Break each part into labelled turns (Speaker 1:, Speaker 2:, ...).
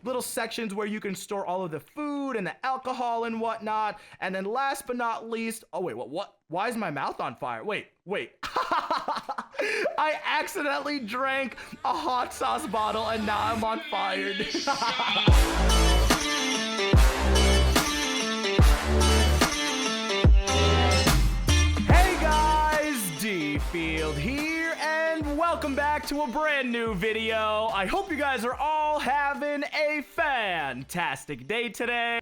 Speaker 1: little sections where you can store all of the food and the alcohol and whatnot. And then last but not least, oh wait, what? Why is my mouth on fire? Wait. I accidentally drank a hot sauce bottle and now I'm on fire. Hey guys, DField here and welcome back to a brand new video. I hope you guys are all having a fantastic day today.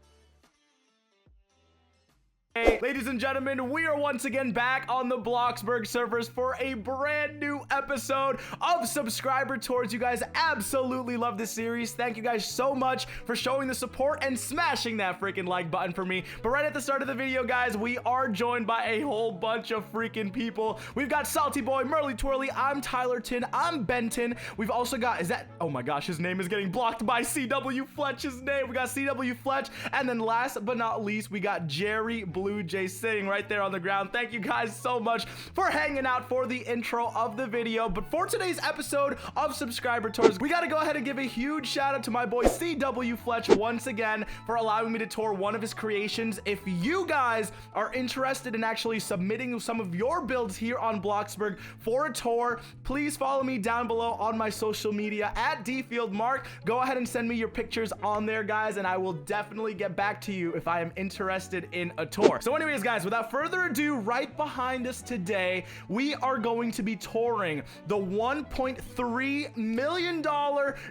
Speaker 1: Ladies and gentlemen, we are once again back on the Bloxburg servers for a brand new episode of Subscriber Tours. You guys absolutely love this series. Thank you guys so much for showing the support and smashing that freaking like button for me. But right at the start of the video, guys, we are joined by a whole bunch of freaking people. We've got Salty Boy, Merly Twirly, I'm Tylerton, I'm Benton. We've also got, oh my gosh, his name is getting blocked by Cwfletch's name. We got Cwfletch, and then last but not least, we got Jerry Blue Jay sitting right there on the ground. Thank you guys so much for hanging out for the intro of the video. But for today's episode of Subscriber Tours, we got to go ahead and give a huge shout out to my boy Cwfletch once again for allowing me to tour one of his creations. If you guys are interested in actually submitting some of your builds here on Bloxburg for a tour, please follow me down below on my social media at DfieldMark. Go ahead and send me your pictures on there, guys, and I will definitely get back to you if I am interested in a tour. So anyways, guys, without further ado, right behind us today, we are going to be touring the $1.3 million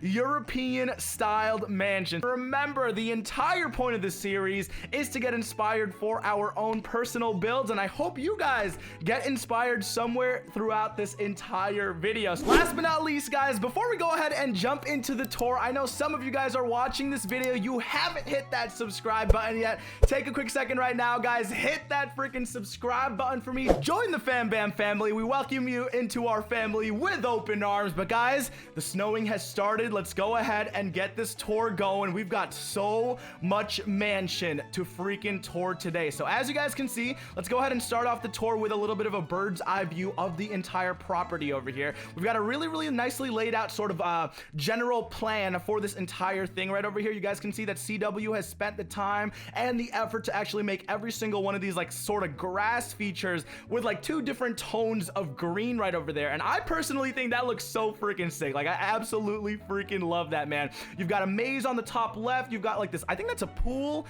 Speaker 1: European styled mansion. Remember, the entire point of this series is to get inspired for our own personal builds, and I hope you guys get inspired somewhere throughout this entire video. So last but not least, guys, before we go ahead and jump into the tour, I know some of you guys are watching this video, you haven't hit that subscribe button yet. Take a quick second right now, guys. Hit that freaking subscribe button for me. Join the Fam Bam family. We welcome you into our family with open arms. But guys, the snowing has started. Let's go ahead and get this tour going. We've got so much mansion to freaking tour today. So as you guys can see, let's go ahead and start off the tour with a little bit of a bird's eye view of the entire property over here. We've got a really nicely laid out sort of general plan for this entire thing right over here. You guys can see that CW has spent the time and the effort to actually make every single one of these like sort of grass features with like two different tones of green right over there, and I personally think that looks so freaking sick. Like, I absolutely freaking love that, man. You've got a maze on the top left, you've got like this, I think that's a pool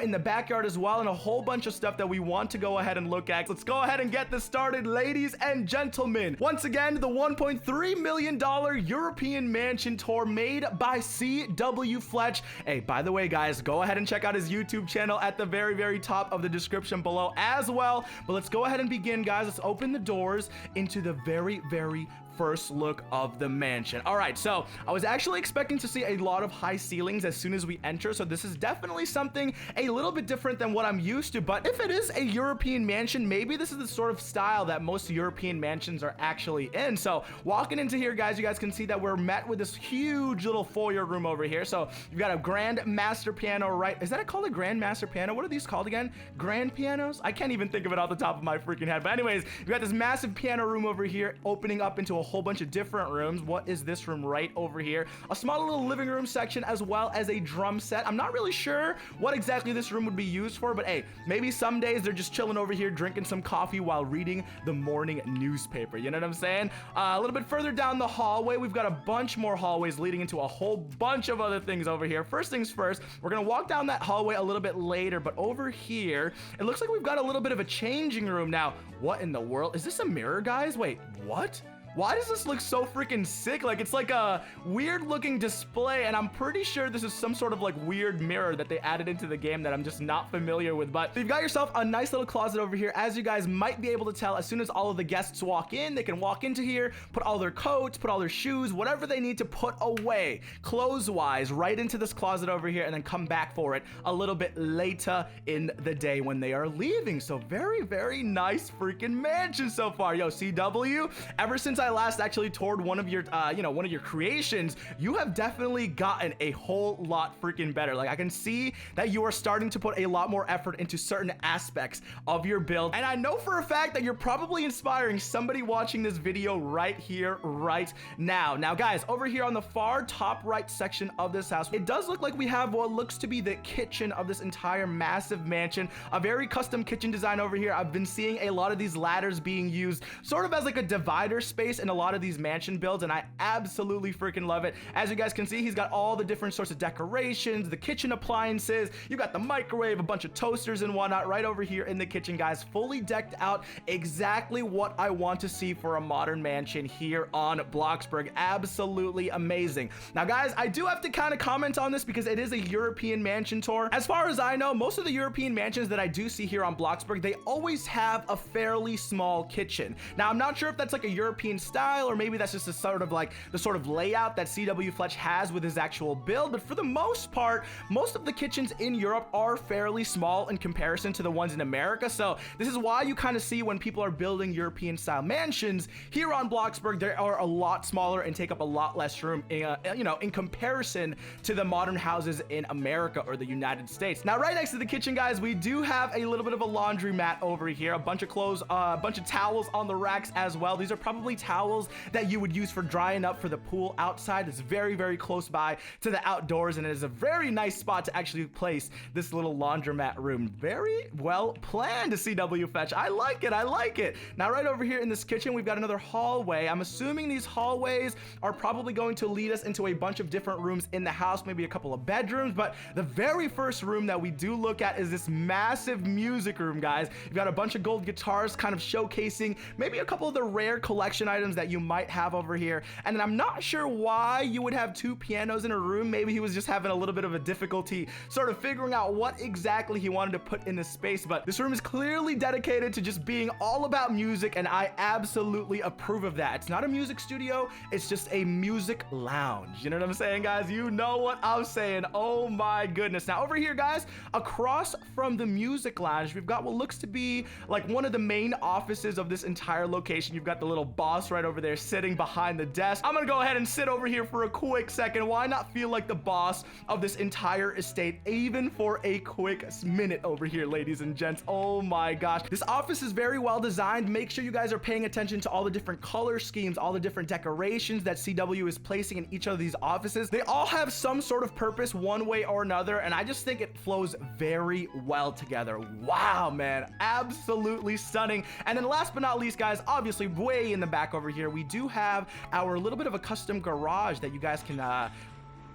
Speaker 1: in the backyard as well, and a whole bunch of stuff that we want to go ahead and look at. Let's go ahead and get this started, ladies and gentlemen. Once again, the $1.3 million European mansion tour made by Cwfletch. Hey, by the way, guys, go ahead and check out his YouTube channel at the very top of the description below as well. But let's go ahead and begin, guys. Let's open the doors into the very first look of the mansion. All right, so I was actually expecting to see a lot of high ceilings as soon as we enter, so this is definitely something a little bit different than what I'm used to. But if it is a European mansion, maybe this is the sort of style that most European mansions are actually in. So walking into here, guys, you guys can see that we're met with this huge little foyer room over here. So you've got a grand master piano, right? Is that called a grand master piano? What are these called again? Grand pianos? I can't even think of it off the top of my freaking head. But anyways, you've got this massive piano room over here opening up into a whole bunch of different rooms. What is this room right over here? A small little living room section as well as a drum set. I'm not really sure what exactly this room would be used for, but hey, maybe some days they're just chilling over here drinking some coffee while reading the morning newspaper. You know what I'm saying? A little bit further down the hallway, we've got a bunch more hallways leading into a whole bunch of other things over here. First things first, we're gonna walk down that hallway a little bit later, but over here, it looks like we've got a little bit of a changing room. Now, what in the world? Is this a mirror, guys? Wait, what? Why does this look so freaking sick? Like, it's like a weird looking display, and I'm pretty sure this is some sort of like weird mirror that they added into the game that I'm just not familiar with. But you've got yourself a nice little closet over here. As you guys might be able to tell, as soon as all of the guests walk in, they can walk into here, put all their coats, put all their shoes, whatever they need to put away clothes-wise right into this closet over here, and then come back for it a little bit later in the day when they are leaving. So very, very nice freaking mansion so far. Yo, CW, ever since since I last actually toured one of your, one of your creations, you have definitely gotten a whole lot freaking better. Like, I can see that you are starting to put a lot more effort into certain aspects of your build. And I know for a fact that you're probably inspiring somebody watching this video right here, right now. Now, guys, over here on the far top right section of this house, it does look like we have what looks to be the kitchen of this entire massive mansion. A very custom kitchen design over here. I've been seeing a lot of these ladders being used sort of as like a divider space in a lot of these mansion builds, and I absolutely freaking love it. As you guys can see, he's got all the different sorts of decorations, the kitchen appliances. You got the microwave, a bunch of toasters and whatnot right over here in the kitchen, guys. Fully decked out, exactly what I want to see for a modern mansion here on Bloxburg. Absolutely amazing. Now, guys, I do have to kind of comment on this because it is a European mansion tour. As far as I know, most of the European mansions that I do see here on Bloxburg, they always have a fairly small kitchen. Now, I'm not sure if that's like a European style, or maybe that's just a sort of like the sort of layout that Cwfletch has with his actual build, but for the most part, most of the kitchens in Europe are fairly small in comparison to the ones in America. So this is why you kind of see when people are building European style mansions here on Bloxburg, they are a lot smaller and take up a lot less room in comparison to the modern houses in America or the United States. Now, right next to the kitchen, guys, we do have a little bit of a laundry mat over here, a bunch of clothes, a bunch of towels on the racks as well. These are probably towels that you would use for drying up for the pool outside. It's very, very close by to the outdoors, and it is a very nice spot to actually place this little laundromat room. Very well planned, Cwfletch. I like it. I like it. Now, right over here in this kitchen, we've got another hallway. I'm assuming these hallways are probably going to lead us into a bunch of different rooms in the house, maybe a couple of bedrooms, but the very first room that we do look at is this massive music room, guys. You've got a bunch of gold guitars kind of showcasing maybe a couple of the rare collection items that you might have over here. And then I'm not sure why you would have two pianos in a room. Maybe he was just having a little bit of a difficulty sort of figuring out what exactly he wanted to put in this space, but this room is clearly dedicated to just being all about music, and I absolutely approve of that. It's not a music studio, it's just a music lounge. You know what I'm saying, guys? You know what I'm saying. Oh my goodness. Now, over here, guys, across from the music lounge, we've got what looks to be like one of the main offices of this entire location. You've got the little boss right over there sitting behind the desk. I'm gonna go ahead and sit over here for a quick second. Why not feel like the boss of this entire estate, even for a quick minute over here, ladies and gents? Oh my gosh. This office is very well designed. Make sure you guys are paying attention to all the different color schemes, all the different decorations that CW is placing in each of these offices. They all have some sort of purpose one way or another, and I just think it flows very well together. Wow, man. Absolutely stunning. And then last but not least, guys, obviously way in the back over here, we do have our little bit of a custom garage that you guys can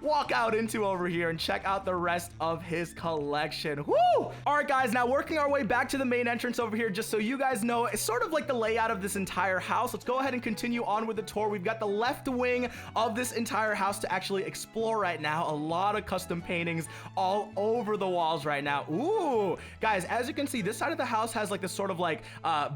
Speaker 1: walk out into over here and check out the rest of his collection. Woo! All right, guys, now working our way back to the main entrance over here, just so you guys know, it's sort of like the layout of this entire house. Let's go ahead and continue on with the tour. We've got the left wing of this entire house to actually explore right now. A lot of custom paintings all over the walls right now. Ooh, guys, as you can see, this side of the house has like this sort of like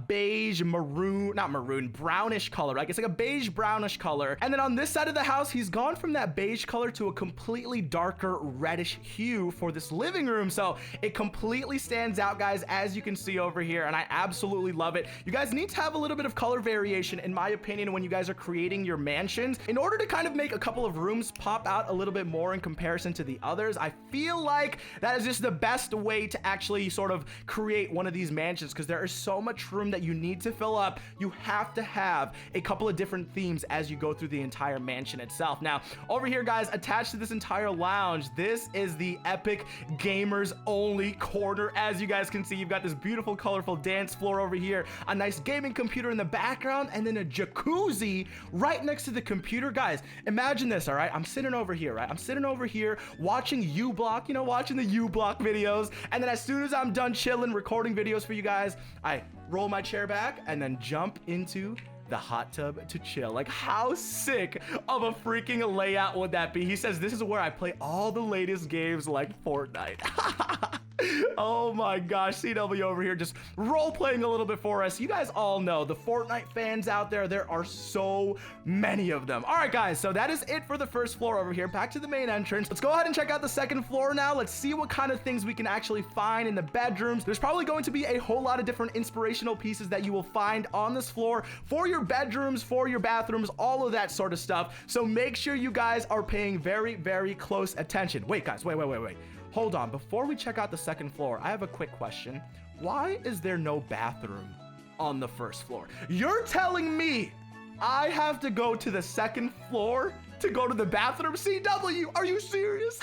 Speaker 1: beige, maroon, not maroon, brownish color. Like, it's like a beige brownish color. And then on this side of the house, he's gone from that beige color to a completely darker reddish hue for this living room. So it completely stands out, guys, as you can see over here, and I absolutely love it. You guys need to have a little bit of color variation, in my opinion, when you guys are creating your mansions, in order to kind of make a couple of rooms pop out a little bit more in comparison to the others. I feel like that is just the best way to actually sort of create one of these mansions, because there is so much room that you need to fill up. You have to have a couple of different themes as you go through the entire mansion itself. Now, over here, guys, attached to this entire lounge, this is the epic gamers only corner. As you guys can see, you've got this beautiful colorful dance floor over here, a nice gaming computer in the background, and then a jacuzzi right next to the computer. Guys, imagine this. All right, I'm sitting over here, right? I'm sitting over here watching uBlock, you know, watching the uBlock videos, and then as soon as I'm done chilling recording videos for you guys, I roll my chair back and then jump into the hot tub to chill. Like, how sick of a freaking layout would that be? He says this is where I play all the latest games like Fortnite. Oh my gosh, CW over here just role-playing a little bit for us. You guys all know the Fortnite fans out there, there are so many of them. All right, guys, so that is it for the first floor over here. Back to the main entrance. Let's go ahead and check out the second floor now. Let's see what kind of things we can actually find in the bedrooms. There's probably going to be a whole lot of different inspirational pieces that you will find on this floor for your bedrooms, for your bathrooms, all of that sort of stuff. So make sure you guys are paying very, very close attention. Wait, guys, wait. Hold on. Before we check out the second floor, I have a quick question. Why is there no bathroom on the first floor? You're telling me I have to go to the second floor to go to the bathroom? CW, are you serious?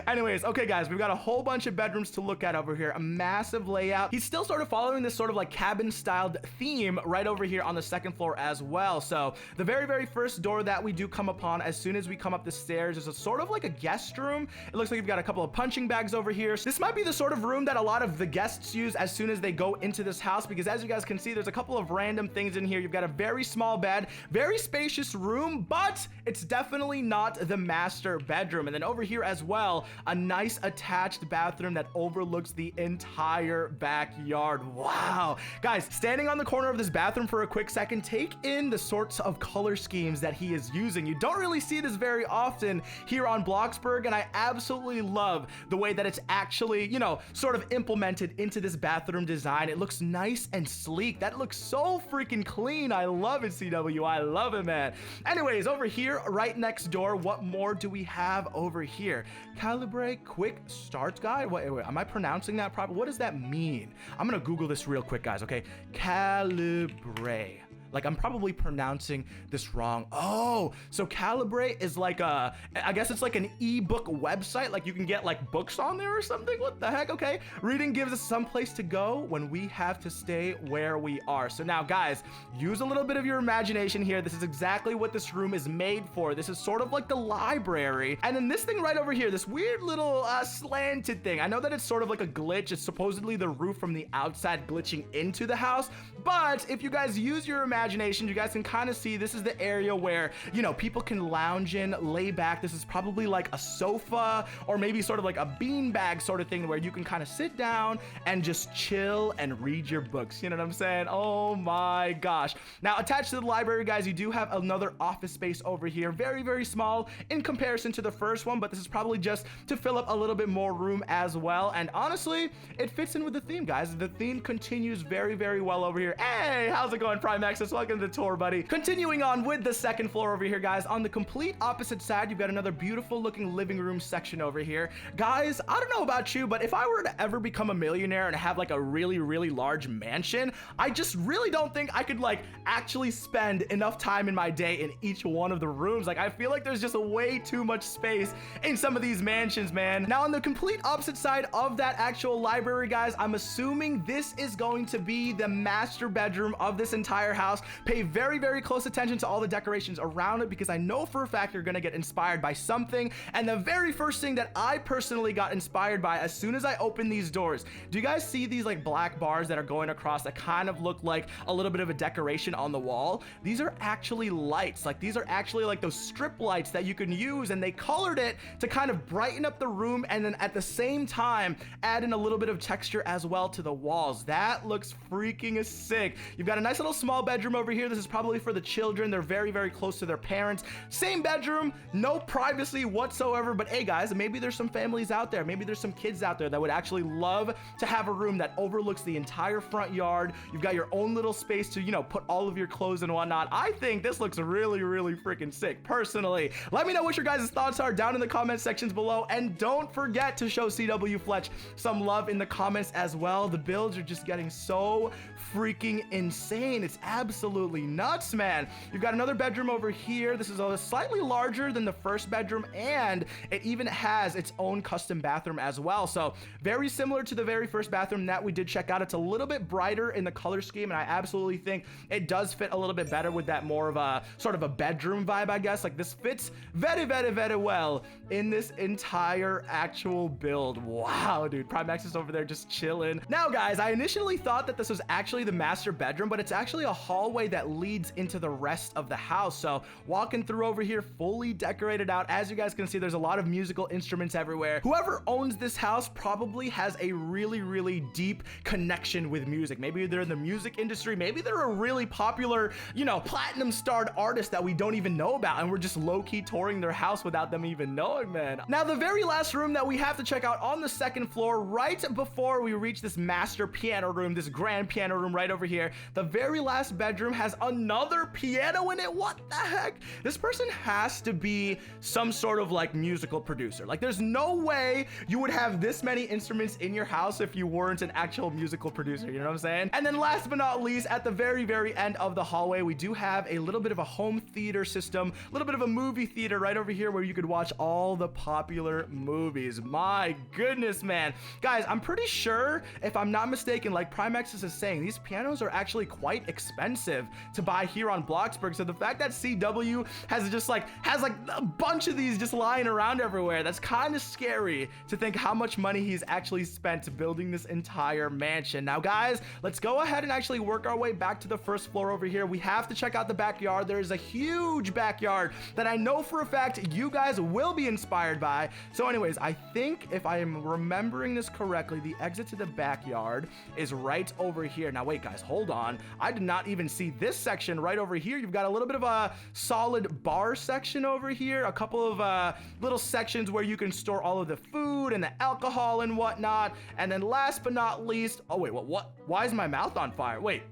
Speaker 1: Anyways, okay guys, we've got a whole bunch of bedrooms to look at over here, a massive layout. He's still sort of following this sort of like cabin styled theme right over here on the second floor as well. So the very first door that we do come upon as soon as we come up the stairs is a sort of like a guest room. It looks like we've got a couple of punching bags over here. This might be the sort of room that a lot of the guests use as soon as they go into this house, because as you guys can see, there's a couple of random things in here. You've got a very small bed, very spacious room, but it's definitely not the master bedroom. And then over here as well, a nice attached bathroom that overlooks the entire backyard. Wow. Guys, standing on the corner of this bathroom for a quick second, take in the sorts of color schemes that he is using. You don't really see this very often here on Bloxburg, and I absolutely love the way that it's actually, you know, sort of implemented into this bathroom design. It looks nice and sleek. That looks so freaking clean. I love it, CW. I love it, man. Anyways, over here, right next door, what more do we have over here? Calibrate quick start guide. Wait, am I pronouncing that properly? What does that mean? I'm gonna Google this real quick, guys. Okay, calibrate. Like, I'm probably pronouncing this wrong. Oh, so Calibrate is like a, I guess it's like an ebook website. Like you can get like books on there or something. What the heck? Okay. Reading gives us some place to go when we have to stay where we are. So now guys, use a little bit of your imagination here. This is exactly what this room is made for. This is sort of like the library. And then this thing right over here, this weird little slanted thing. I know that it's sort of like a glitch. It's supposedly the roof from the outside glitching into the house. But if you guys use your imagination, you guys can kind of see this is the area where, you know, people can lounge in, lay back. This is probably like a sofa or maybe sort of like a beanbag sort of thing where you can kind of sit down and just chill and read your books. You know what I'm saying? Oh my gosh. Now, attached to the library, guys, you do have another office space over here. Very small in comparison to the first one, but this is probably just to fill up a little bit more room as well. And honestly, it fits in with the theme, guys. The theme continues very well over here. Hey, how's it going, Primaxis? Welcome to the tour, buddy. Continuing on with the second floor over here, guys. On the complete opposite side, you've got another beautiful looking living room section over here. Guys, I don't know about you, but if I were to ever become a millionaire and have like a really large mansion, I just really don't think I could like actually spend enough time in my day in each one of the rooms. Like, I feel like there's just way too much space in some of these mansions, man. Now, on the complete opposite side of that actual library, guys, I'm assuming this is going to be the master bedroom of this entire house. Pay very close attention to all the decorations around it, because I know for a fact you're gonna get inspired by something. And the very first thing that I personally got inspired by as soon as I opened these doors, do you guys see these like black bars that are going across that kind of look like a little bit of a decoration on the wall? These are actually lights. Like, these are actually like those strip lights that you can use, and they colored it to kind of brighten up the room and then at the same time add in a little bit of texture as well to the walls. That looks freaking sick. You've got a nice little small bedroom over here. This is probably for the children. They're very close to their parents. Same bedroom, no privacy whatsoever. But hey guys, maybe there's some families out there, maybe there's some kids out there that would actually love to have a room that overlooks the entire front yard. You've got your own little space to, you know, put all of your clothes and whatnot. I think this looks really freaking sick, personally. Let me know what your guys' thoughts are down in the comment sections below, and don't forget to show Cwfletch some love in the comments as well. The builds are just getting so freaking insane. It's absolutely nuts, man. You've got another bedroom over here. This is slightly larger than the first bedroom, and it even has its own custom bathroom as well. So very similar to the very first bathroom that we did check out. It's a little bit brighter in the color scheme, and I absolutely think it does fit a little bit better with that more of a sort of a bedroom vibe, I guess. Like, this fits very well in this entire actual build. Wow, dude. Primax is over there just chilling. Now, guys, I initially thought that this was actually the master bedroom, but it's actually a hall hallway that leads into the rest of the house. So walking through over here, fully decorated out. As you guys can see, there's a lot of musical instruments everywhere. Whoever owns this house probably has a really, really deep connection with music. Maybe they're in the music industry. Maybe they're a really popular, you know, platinum starred artist that we don't even know about, and we're just low-key touring their house without them even knowing, man. Now, the very last room that we have to check out on the second floor, right before we reach this master piano room, this grand piano room right over here, the very last bedroom has another piano in it. What the heck? This person has to be some sort of like musical producer. Like, there's no way you would have this many instruments in your house if you weren't an actual musical producer, you know what I'm saying? And then last but not least, at the very, very end of the hallway, we do have a little bit of a home theater system, a little bit of a movie theater right over here where you could watch all the popular movies. My goodness, man. Guys, I'm pretty sure, if I'm not mistaken, like Primex is saying, these pianos are actually quite expensive to buy here on Bloxburg. So the fact that CW has a bunch of these just lying around everywhere, that's kind of scary to think how much money he's actually spent building this entire mansion. Now, guys, let's go ahead and actually work our way back to the first floor over here. We have to check out the backyard. There is a huge backyard that I know for a fact you guys will be inspired by. So anyways, I think if I am remembering this correctly, the exit to the backyard is right over here. Now, wait, guys, hold on. I did not even see this section right over here. You've got a little bit of a solid bar section over here, a couple of little sections where you can store all of the food and the alcohol and whatnot. And then last but not least, oh wait, what? Why is my mouth on fire? Wait.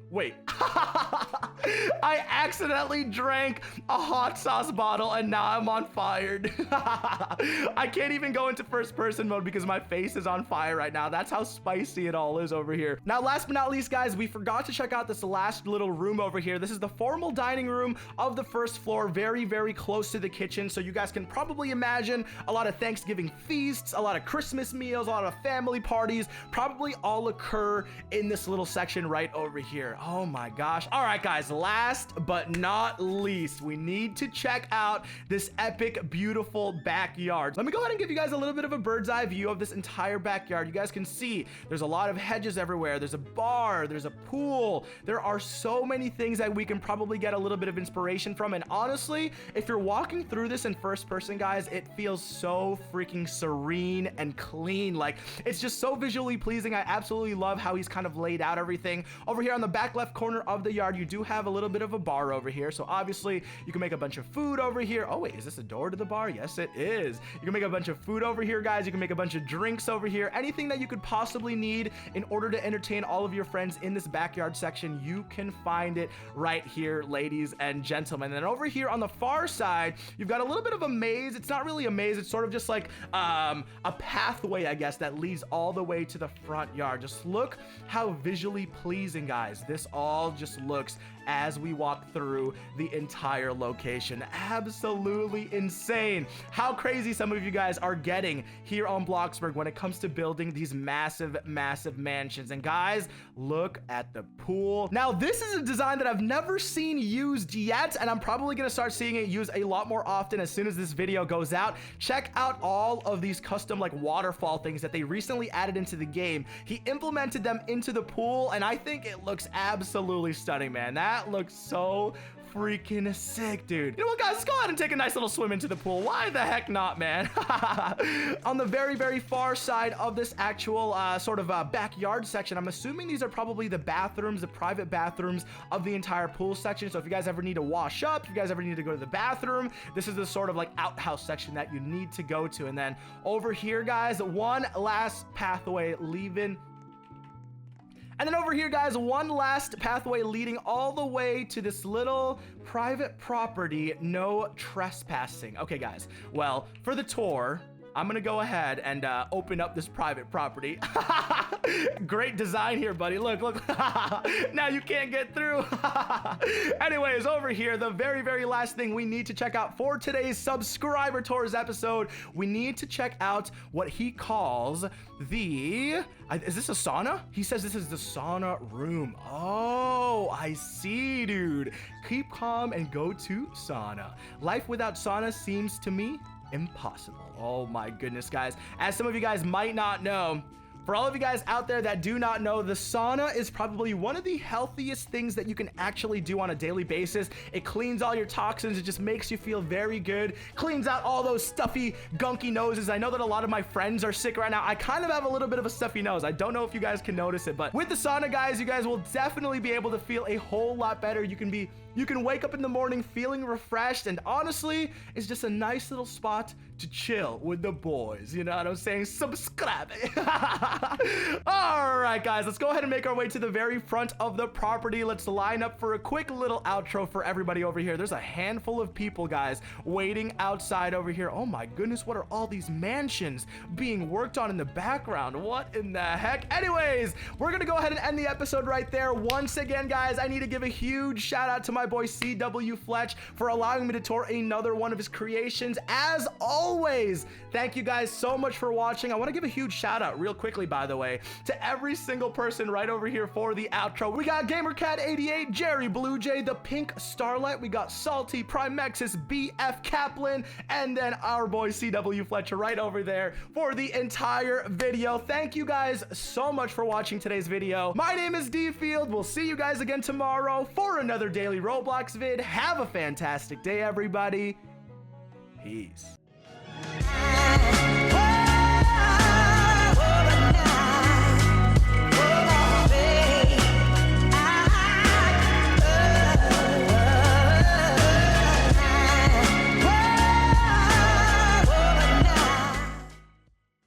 Speaker 1: I accidentally drank a hot sauce bottle and now I'm on fire. I can't even go into first person mode because my face is on fire right now. That's how spicy it all is over here. Now, last but not least, guys, we forgot to check out this last little room over here. This is the formal dining room of the first floor, very, very close to the kitchen. So you guys can probably imagine a lot of Thanksgiving feasts, a lot of Christmas meals, a lot of family parties probably all occur in this little section right over here. Oh my gosh. All right, guys, last but not least, we need to check out this epic, beautiful backyard. Let me go ahead and give you guys a little bit of a bird's eye view of this entire backyard. You guys can see there's a lot of hedges everywhere. There's a bar, there's a pool. There are so many things that we can probably get a little bit of inspiration from. And honestly, if you're walking through this in first person, guys, it feels so freaking serene and clean. Like, it's just so visually pleasing. I absolutely love how he's kind of laid out everything. Over here on the back left corner of the yard, you do have a little bit of a bar over here. So obviously you can make a bunch of food over here. Oh wait, is this a door to the bar? Yes, it is. You can make a bunch of food over here, guys. You can make a bunch of drinks over here. Anything that you could possibly need in order to entertain all of your friends in this backyard section, you can find it right here, ladies and gentlemen. And then over here on the far side, you've got a little bit of a maze. It's not really a maze. It's sort of just like a pathway, I guess, that leads all the way to the front yard. Just look how visually pleasing, guys, this all just looks as we walk through the entire location. Absolutely insane how crazy some of you guys are getting here on Bloxburg when it comes to building these massive, massive mansions. And guys, look at the pool. Now, this is a design that I've never seen used yet, and I'm probably gonna start seeing it used a lot more often as soon as this video goes out. Check out all of these custom like waterfall things that they recently added into the game. He implemented them into the pool, and I think it looks absolutely stunning, man. That looks so freaking sick, dude. You know what, guys? Let's go ahead and take a nice little swim into the pool. Why the heck not, man? On the very, very far side of this actual sort of backyard section, I'm assuming these are probably the bathrooms, the private bathrooms of the entire pool section. So if you guys ever need to wash up, if you guys ever need to go to the bathroom, this is the sort of like outhouse section that you need to go to. And then over here, guys, one last pathway leaving. And then over here, guys, one last pathway leading all the way to this little private property, no trespassing. Okay, guys, well, for the tour, I'm gonna go ahead and open up this private property. Great design here, buddy. Look. Now you can't get through. Anyways, over here, the very, very last thing we need to check out for today's subscriber tours episode, we need to check out what he calls the... is this a sauna? He says this is the sauna room. Oh, I see, dude. Keep calm and go to sauna. Life without sauna seems to me impossible. Oh my goodness, guys. As some of you guys might not know, For all of you guys out there that do not know, the sauna is probably one of the healthiest things that you can actually do on a daily basis. It cleans all your toxins. It just makes you feel very good. Cleans out all those stuffy, gunky noses. I know that a lot of my friends are sick right now. I kind of have a little bit of a stuffy nose. I don't know if you guys can notice it, but with the sauna, guys, you guys will definitely be able to feel a whole lot better. You can wake up in the morning feeling refreshed, and honestly, it's just a nice little spot to chill with the boys. You know what I'm saying? Subscribe. All right, guys, let's go ahead and make our way to the very front of the property. Let's line up for a quick little outro for everybody over here. There's a handful of people, guys, waiting outside over here. Oh my goodness, what are all these mansions being worked on in the background? What in the heck? Anyways, we're gonna go ahead and end the episode right there. Once again, guys, I need to give a huge shout out to my boy Cwfletch for allowing me to tour another one of his creations. As always, thank you guys so much for watching. I want to give a huge shout out real quickly, by the way, to every single person right over here for the outro. We got GamerCat88, Jerry Blue Jay, the Pink Starlight, we got Salty, Primexus, BF Kaplan, and then our boy Cwfletch right over there for the entire video. Thank you guys so much for watching today's video. My name is DField. We'll see you guys again tomorrow for another daily Roblox vid. Have a fantastic day, everybody. Peace.